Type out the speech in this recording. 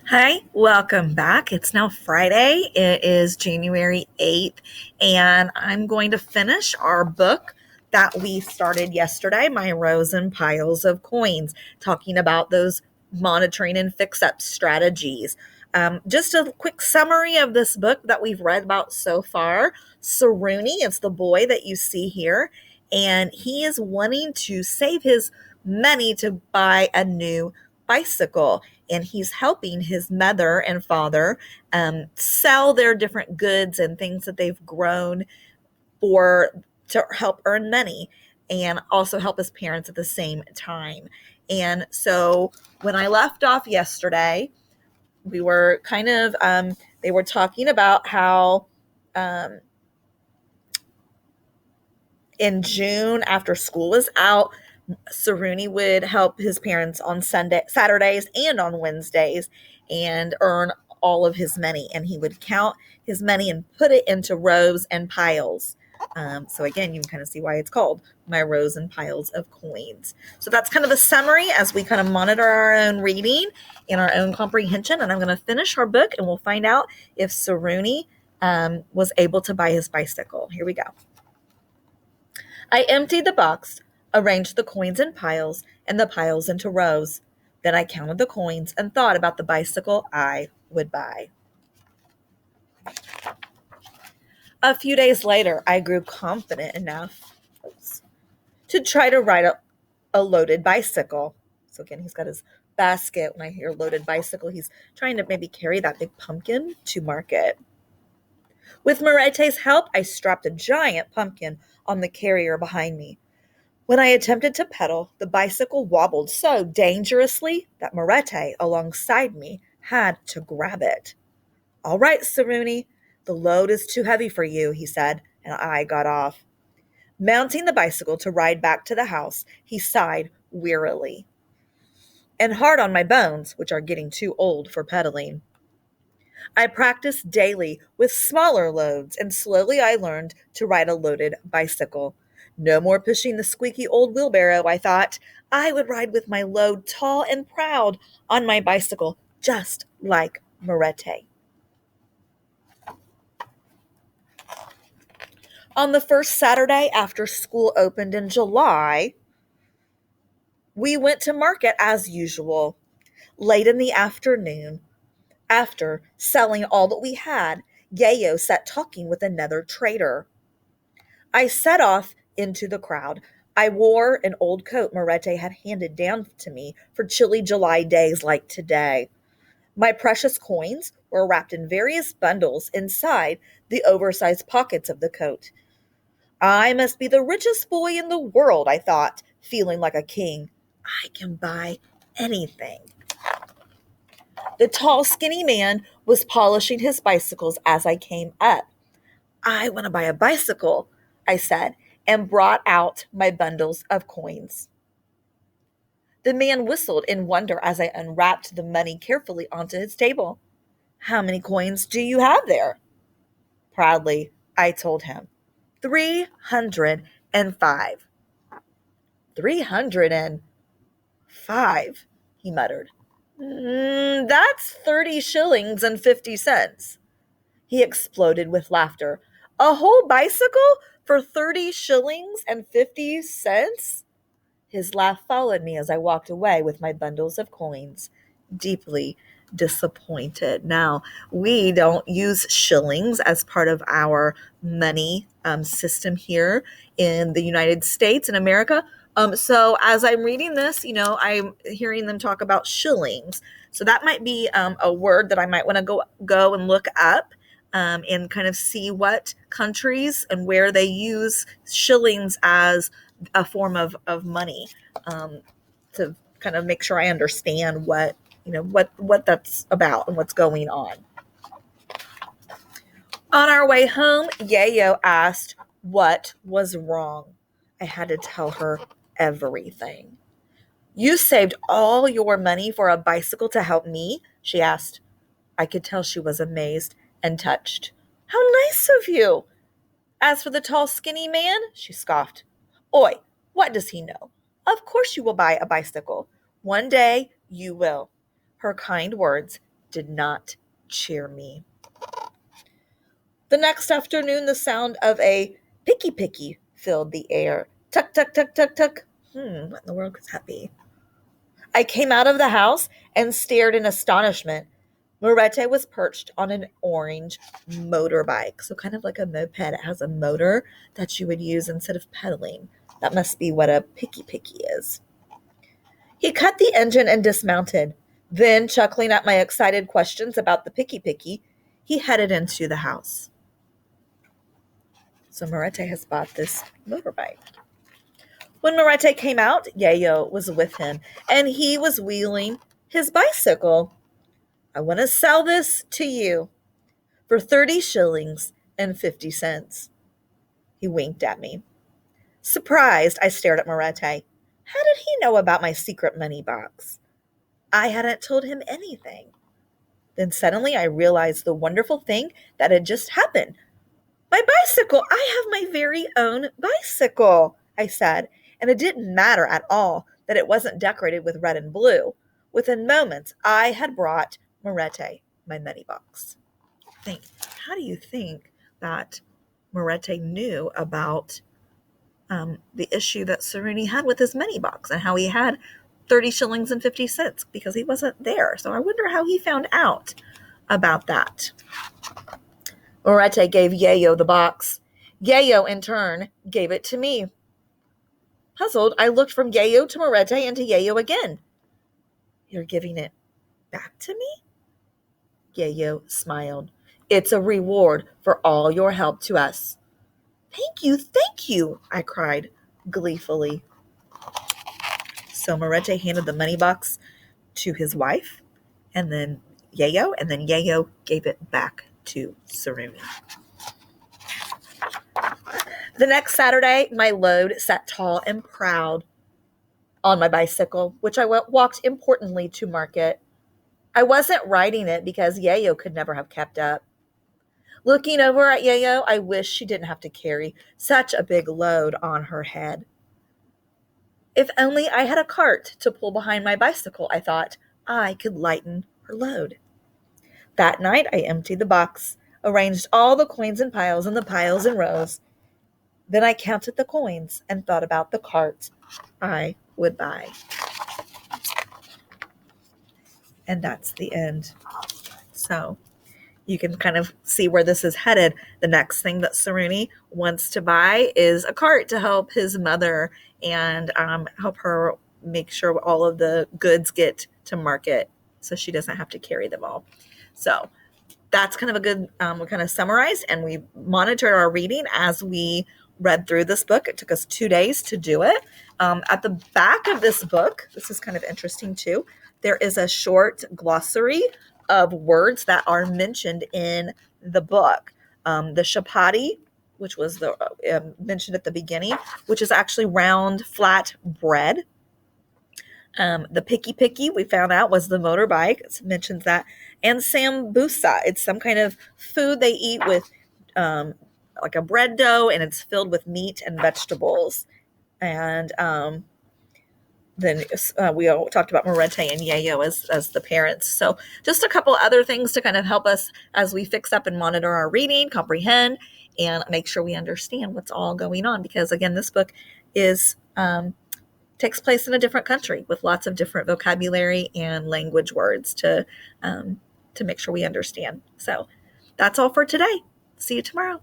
Hi, welcome back. It's now Friday. It is January 8th, and I'm going to finish our book that we started yesterday, My Rows and Piles of Coins, talking about those monitoring and fix up strategies. Just a quick summary of this book that we've read about so far. Saruni is the boy that you see here, and he is wanting to save his money to buy a new bicycle, and he's helping his mother and father sell their different goods and things that they've grown for to help earn money and also help his parents at the same time. And so when I left off yesterday, we were kind of they were talking about how um, in June, after school was out, Saruni would help his parents on Saturdays and on Wednesdays and earn all of his money. And he would count his money and put it into rows and piles. So again, you can kind of see why it's called My Rows and Piles of Coins. So that's kind of a summary as we kind of monitor our own reading and our own comprehension. And I'm going to finish our book and we'll find out if Saruni was able to buy his bicycle. Here we go. I emptied the box, arranged the coins in piles, and the piles into rows. Then I counted the coins and thought about the bicycle I would buy. A few days later, I grew confident enough to try to ride a loaded bicycle. So again, he's got his basket. When I hear loaded bicycle, he's trying to maybe carry that big pumpkin to market. With Marete's help, I strapped a giant pumpkin on the carrier behind me. When I attempted to pedal, the bicycle wobbled so dangerously that Marete, alongside me, had to grab it. All right, Saruni, the load is too heavy for you, he said, and I got off. Mounting the bicycle to ride back to the house, he sighed wearily. And hard on my bones, which are getting too old for pedaling. I practiced daily with smaller loads, and slowly I learned to ride a loaded bicycle. No more pushing the squeaky old wheelbarrow, I thought. I would ride with my load tall and proud on my bicycle, just like Moretti. On the first Saturday after school opened in July, we went to market as usual. Late in the afternoon, after selling all that we had, Yayo sat talking with another trader. I set off into the crowd. I wore an old coat Moretti had handed down to me for chilly July days like today. My precious coins were wrapped in various bundles inside the oversized pockets of the coat. I must be the richest boy in the world, I thought, feeling like a king. I can buy anything. The tall, skinny man was polishing his bicycles as I came up. I want to buy a bicycle, I said, and brought out my bundles of coins. The man whistled in wonder as I unwrapped the money carefully onto his table. How many coins do you have there? Proudly, I told him. 305. 305, he muttered. That's 30 shillings and 50 cents. He exploded with laughter. A whole bicycle for 30 shillings and 50 cents? His laugh followed me as I walked away with my bundles of coins, deeply disappointed. Now, we don't use shillings as part of our money system here in the United States, in America. So as I'm reading this, I'm hearing them talk about shillings. So that might be a word that I might want to go and look up and kind of see what countries and where they use shillings as a form of money, to kind of make sure I understand what that's about and what's going on. On our way home, Yayo asked what was wrong. I had to tell her everything. You saved all your money for a bicycle to help me? She asked. I could tell she was amazed and touched. How nice of you! As for the tall, skinny man, she scoffed. Oi, what does he know? Of course you will buy a bicycle. One day you will. Her kind words did not cheer me. The next afternoon, the sound of a picky filled the air. Tuck, tuck, tuck, tuck, tuck. What in the world could that be? I came out of the house and stared in astonishment. Morete was perched on an orange motorbike, so kind of like a moped. It has a motor that you would use instead of pedaling. That must be what a picky is. He cut the engine and dismounted. Then, chuckling at my excited questions about the picky, he headed into the house. So Morete has bought this motorbike. When Morete came out, Yayo was with him, and he was wheeling his bicycle. I want to sell this to you for 30 shillings and 50 cents. He winked at me. Surprised, I stared at Morete. How did he know about my secret money box? I hadn't told him anything. Then suddenly I realized the wonderful thing that had just happened. My bicycle! I have my very own bicycle, I said, and it didn't matter at all that it wasn't decorated with red and blue. Within moments, I had brought Morete my money box. How do you think that Morete knew about the issue that Saruni had with his money box and how he had 30 shillings and 50 cents because he wasn't there? So I wonder how he found out about that. Morete gave Yayo the box. Yayo, in turn, gave it to me. Puzzled, I looked from Yayo to Morete and to Yayo again. You're giving it back to me? Yayo smiled. It's a reward for all your help to us. Thank you, I cried gleefully. So Morete handed the money box to his wife, and then Yayo gave it back to Saruni. The next Saturday, my load sat tall and proud on my bicycle, which I walked importantly to market. I wasn't riding it because Yayo could never have kept up. Looking over at Yayo, I wish she didn't have to carry such a big load on her head. If only I had a cart to pull behind my bicycle, I thought, I could lighten her load. That night, I emptied the box, arranged all the coins in piles and the piles in rows. Then I counted the coins and thought about the cart I would buy. And that's the end. So you can kind of see where this is headed. The next thing that Saruni wants to buy is a cart to help his mother and help her make sure all of the goods get to market so she doesn't have to carry them all. So that's kind of a good, we kind of summarized and we monitored our reading as we read through this book. It took us 2 days to do it. At the back of this book, this is kind of interesting too, there is a short glossary of words that are mentioned in the book. The chapati, which was the mentioned at the beginning, which is actually round, flat bread. The picky we found out was the motorbike. It mentions that. And sambusa, it's some kind of food they eat with like a bread dough, and it's filled with meat and vegetables. And then we all talked about Morete and Yayo as the parents. So just a couple other things to kind of help us as we fix up and monitor our reading, comprehend, and make sure we understand what's all going on. Because again, this book is takes place in a different country with lots of different vocabulary and language words to make sure we understand. So that's all for today. See you tomorrow.